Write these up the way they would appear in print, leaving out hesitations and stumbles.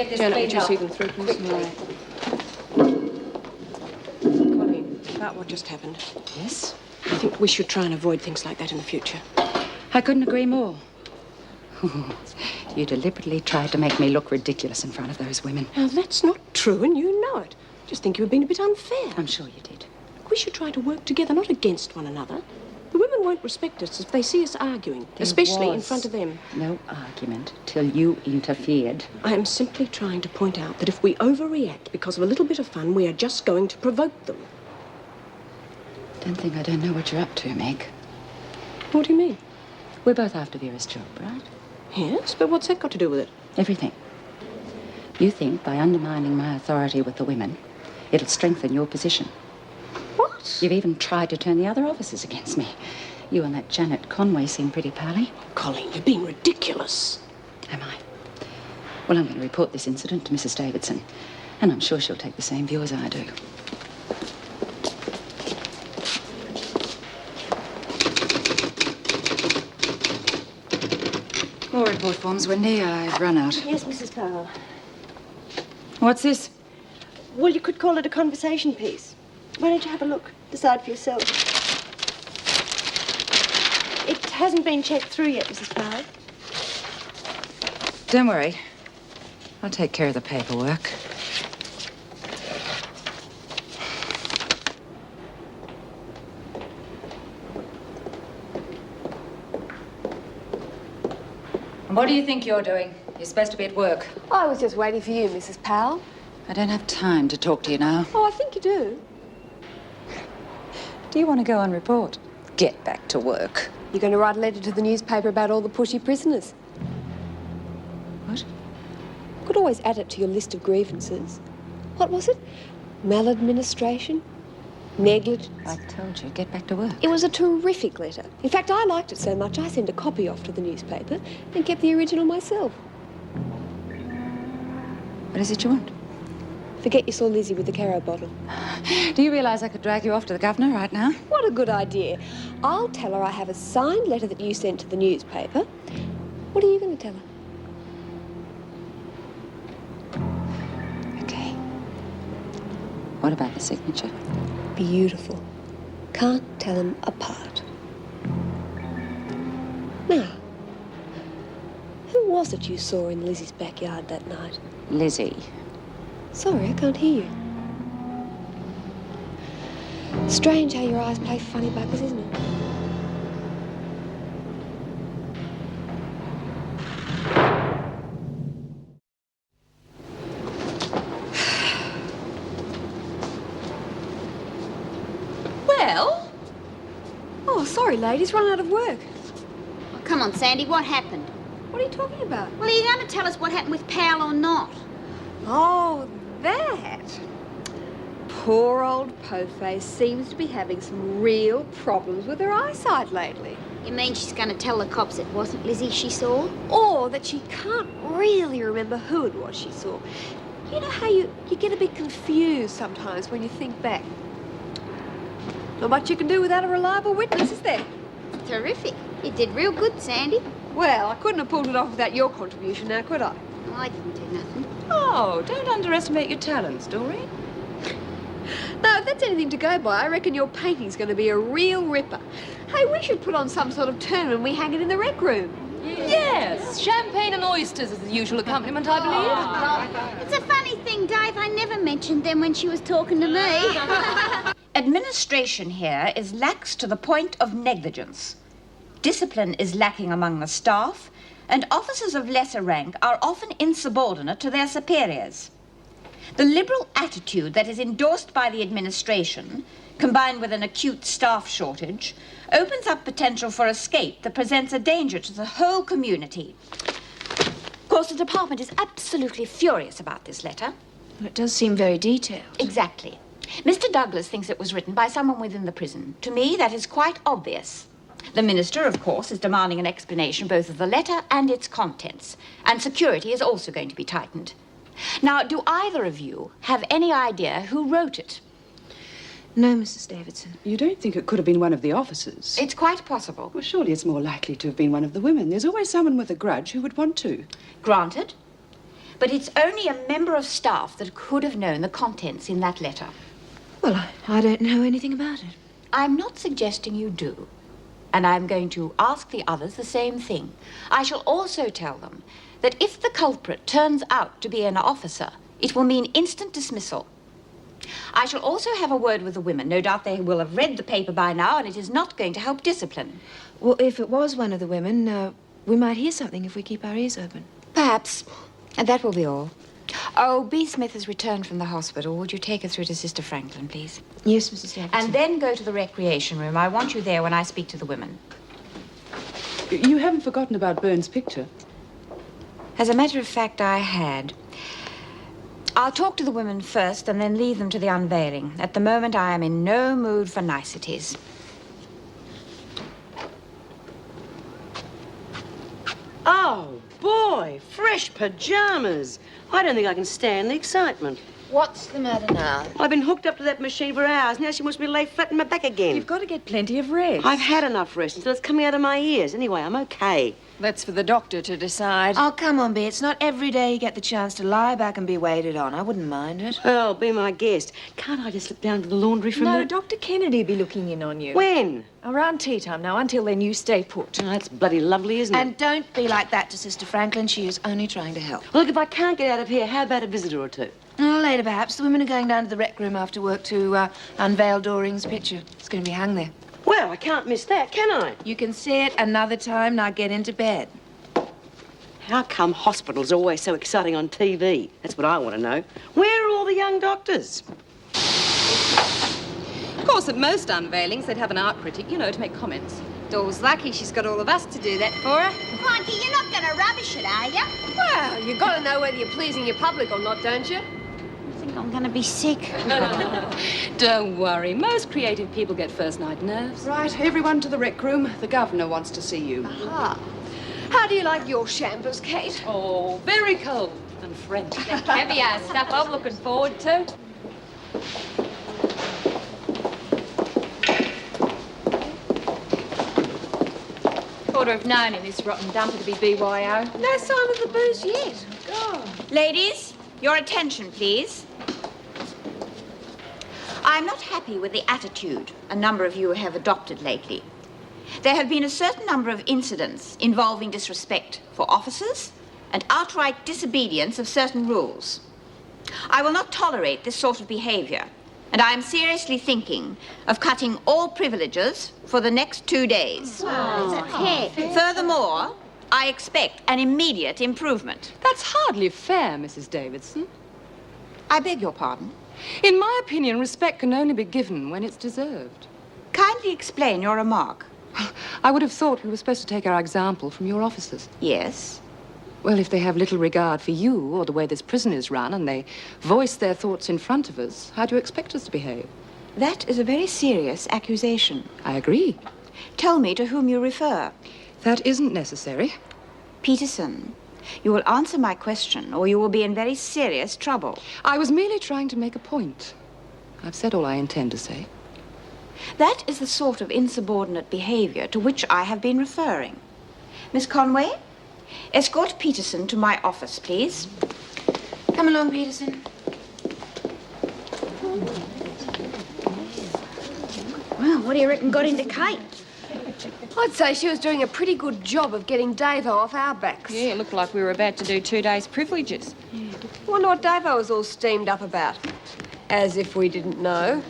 get this Janet, plate would you up see them through, please? quickly. Colleen, about what just happened. Yes? I think we should try and avoid things like that in the future. I couldn't agree more. You deliberately tried to make me look ridiculous in front of those women. Now, that's not true, and you know it. Just think you were being a bit unfair. I'm sure you did. We should try to work together, not against one another. The women won't respect us if they see us arguing, especially in front of them. No argument till you interfered. I am simply trying to point out that if we overreact because of a little bit of fun, we are just going to provoke them. Don't think I don't know what you're up to, Meg. What do you mean? We're both after Vera's job, right? Yes, but what's that got to do with it? Everything. You think by undermining my authority with the women, it'll strengthen your position. What? You've even tried to turn the other officers against me. You and that Janet Conway seem pretty pally. Colleen, you're being ridiculous. Am I? Well, I'm going to report this incident to Mrs. Davidson, and I'm sure she'll take the same view as I do. More report forms, Wendy. I've run out. Yes, Mrs. Powell. What's this? Well, you could call it a conversation piece. Why don't you have a look? Decide for yourself. It hasn't been checked through yet, Mrs. Powell. Don't worry. I'll take care of the paperwork. And what do you think you're doing? You're supposed to be at work. I was just waiting for you, Mrs. Powell. I don't have time to talk to you now. Oh, I think you do. Do you want to go and report? Get back to work. You're going to write a letter to the newspaper about all the pushy prisoners. What? You could always add it to your list of grievances. What was it? Maladministration? Negligence? I told you, get back to work. It was a terrific letter. In fact, I liked it so much, I sent a copy off to the newspaper and kept the original myself. What is it you want? Forget you saw Lizzie with the Caro bottle. Do you realize I could drag you off to the governor right now? What a good idea. I'll tell her I have a signed letter that you sent to the newspaper. What are you going to tell her? Okay. What about the signature? Beautiful. Can't tell them apart. Now, who was it you saw in Lizzie's backyard that night? Lizzie. Sorry, I can't hear you. Strange how your eyes play funny buggers, isn't it? Well? Oh, sorry, ladies, run out of work. Oh, come on, Sandy, what happened? What are you talking about? Well, are you going to tell us what happened with Powell or not? Oh, that. Poor old Po-Face seems to be having some real problems with her eyesight lately. You mean she's going to tell the cops it wasn't Lizzie she saw? Or that she can't really remember who it was she saw. You know how you get a bit confused sometimes when you think back. Not much you can do without a reliable witness, is there? Terrific. You did real good, Sandy. Well, I couldn't have pulled it off without your contribution now, could I? Oh, I didn't do nothing. Oh, don't underestimate your talents, Doreen. No, if that's anything to go by, I reckon your painting's going to be a real ripper. Hey, we should put on some sort of tournament and we hang it in the rec room. Yes, champagne and oysters is the usual accompaniment, I believe. It's a funny thing, Dave. I never mentioned them when she was talking to me. Administration here is lax to the point of negligence. Discipline is lacking among the staff, and officers of lesser rank are often insubordinate to their superiors. The liberal attitude that is endorsed by the administration, combined with an acute staff shortage, opens up potential for escape that presents a danger to the whole community. Of course, the department is absolutely furious about this letter. Well, it does seem very detailed. Exactly. Mr. Douglas thinks it was written by someone within the prison. To me, that is quite obvious. The minister, of course, is demanding an explanation both of the letter and its contents. And security is also going to be tightened. Now, do either of you have any idea who wrote it? No, Mrs. Davidson. You don't think it could have been one of the officers? It's quite possible. Well, surely it's more likely to have been one of the women. There's always someone with a grudge who would want to. Granted. But it's only a member of staff that could have known the contents in that letter. Well, I don't know anything about it. I'm not suggesting you do. And I'm going to ask the others the same thing. I shall also tell them that if the culprit turns out to be an officer, it will mean instant dismissal. I shall also have a word with the women. No doubt they will have read the paper by now, and it is not going to help discipline. Well, if it was one of the women, we might hear something if we keep our ears open. Perhaps. And that will be all. Oh, B. Smith has returned from the hospital. Would you take her through to Sister Franklin, please? Yes, Mrs. Davidson. And then go to the recreation room. I want you there when I speak to the women. You haven't forgotten about Burns' picture. As a matter of fact, I had. I'll talk to the women first and then leave them to the unveiling. At the moment, I am in no mood for niceties. Oh, boy, fresh pajamas. I don't think I can stand the excitement. What's the matter now? I've been hooked up to that machine for hours. Now she wants me to lay flat on my back again. You've got to get plenty of rest. I've had enough rest until it's coming out of my ears. Anyway, I'm okay. That's for the doctor to decide. Oh, come on, B. It's not every day you get the chance to lie back and be waited on. I wouldn't mind it. Well, be my guest. Can't I just slip down to the laundry for a No, minute? Dr. Kennedy'll be looking in on you. When? Around tea time now, until then you stay put. Oh, that's bloody lovely, isn't it? And don't be like that to Sister Franklin. She is only trying to help. Look, if I can't get out of here, how about a visitor or two? Oh, later, perhaps. The women are going down to the rec room after work to unveil Doreen's picture. It's going to be hung there. Well, I can't miss that, can I? You can see it another time. Now get into bed. How come hospitals are always so exciting on TV? That's what I want to know. Where are all the young doctors? Of course, at most unveilings, they'd have an art critic, you know, to make comments. Doll's lucky she's got all of us to do that for her. Crikey, you're not going to rubbish it, are you? Well, you've got to know whether you're pleasing your public or not, don't you? I think I'm going to be sick. Don't worry, most creative people get first-night nerves. Right, everyone to the rec room. The governor wants to see you. Ah. How do you like your shambles, Kate? Oh, very cold and French. Caviar stuff I'm looking forward to. Ought to have known in this rotten dump it'd be BYO. No sign of the booze yet. Ladies, your attention, please. I'm not happy with the attitude a number of you have adopted lately. There have been a certain number of incidents involving disrespect for officers and outright disobedience of certain rules. I will not tolerate this sort of behavior, and I am seriously thinking of cutting all privileges for the next 2 days. Furthermore, I expect an immediate improvement. That's hardly fair, Mrs. Davidson. I beg your pardon. In my opinion, respect can only be given when it's deserved. Kindly explain your remark. I would have thought we were supposed to take our example from your officers. Yes? Well, if they have little regard for you or the way this prison is run and they voice their thoughts in front of us, how do you expect us to behave? That is a very serious accusation. I agree. Tell me to whom you refer. That isn't necessary. Peterson, you will answer my question or you will be in very serious trouble. I was merely trying to make a point. I've said all I intend to say. That is the sort of insubordinate behavior to which I have been referring. Miss Conway, escort Peterson to my office, please. Come along, Peterson. Well, what do you reckon got into Kate? I'd say she was doing a pretty good job of getting Davo off our backs. Yeah, it looked like we were about to do 2 days' privileges. Wonder what Davo was all steamed up about. As if we didn't know.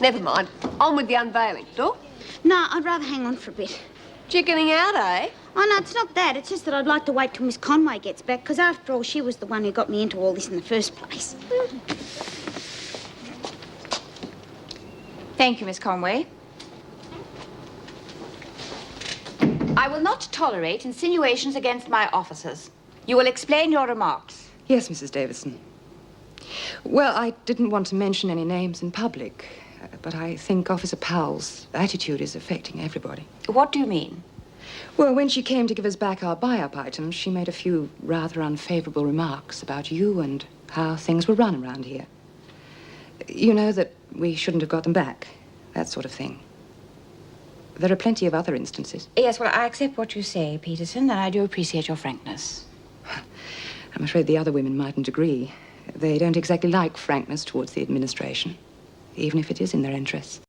Never mind. On with the unveiling. Dor? No, I'd rather hang on for a bit. Chickening out, eh? Oh, no, it's not that. It's just that I'd like to wait till Miss Conway gets back, because after all, she was the one who got me into all this in the first place. Thank you, Miss Conway. I will not tolerate insinuations against my officers. You will explain your remarks. Yes, Mrs. Davidson. Well, I didn't want to mention any names in public, but I think Officer Powell's attitude is affecting everybody. What do you mean? Well, when she came to give us back our buy-up items, she made a few rather unfavorable remarks about you and how things were run around here. You know that we shouldn't have got them back, that sort of thing. There are plenty of other instances. Yes, well, I accept what you say, Peterson, and I do appreciate your frankness. I'm I'm afraid the other women mightn't agree. They don't exactly like frankness towards the administration, even if it is in their interests.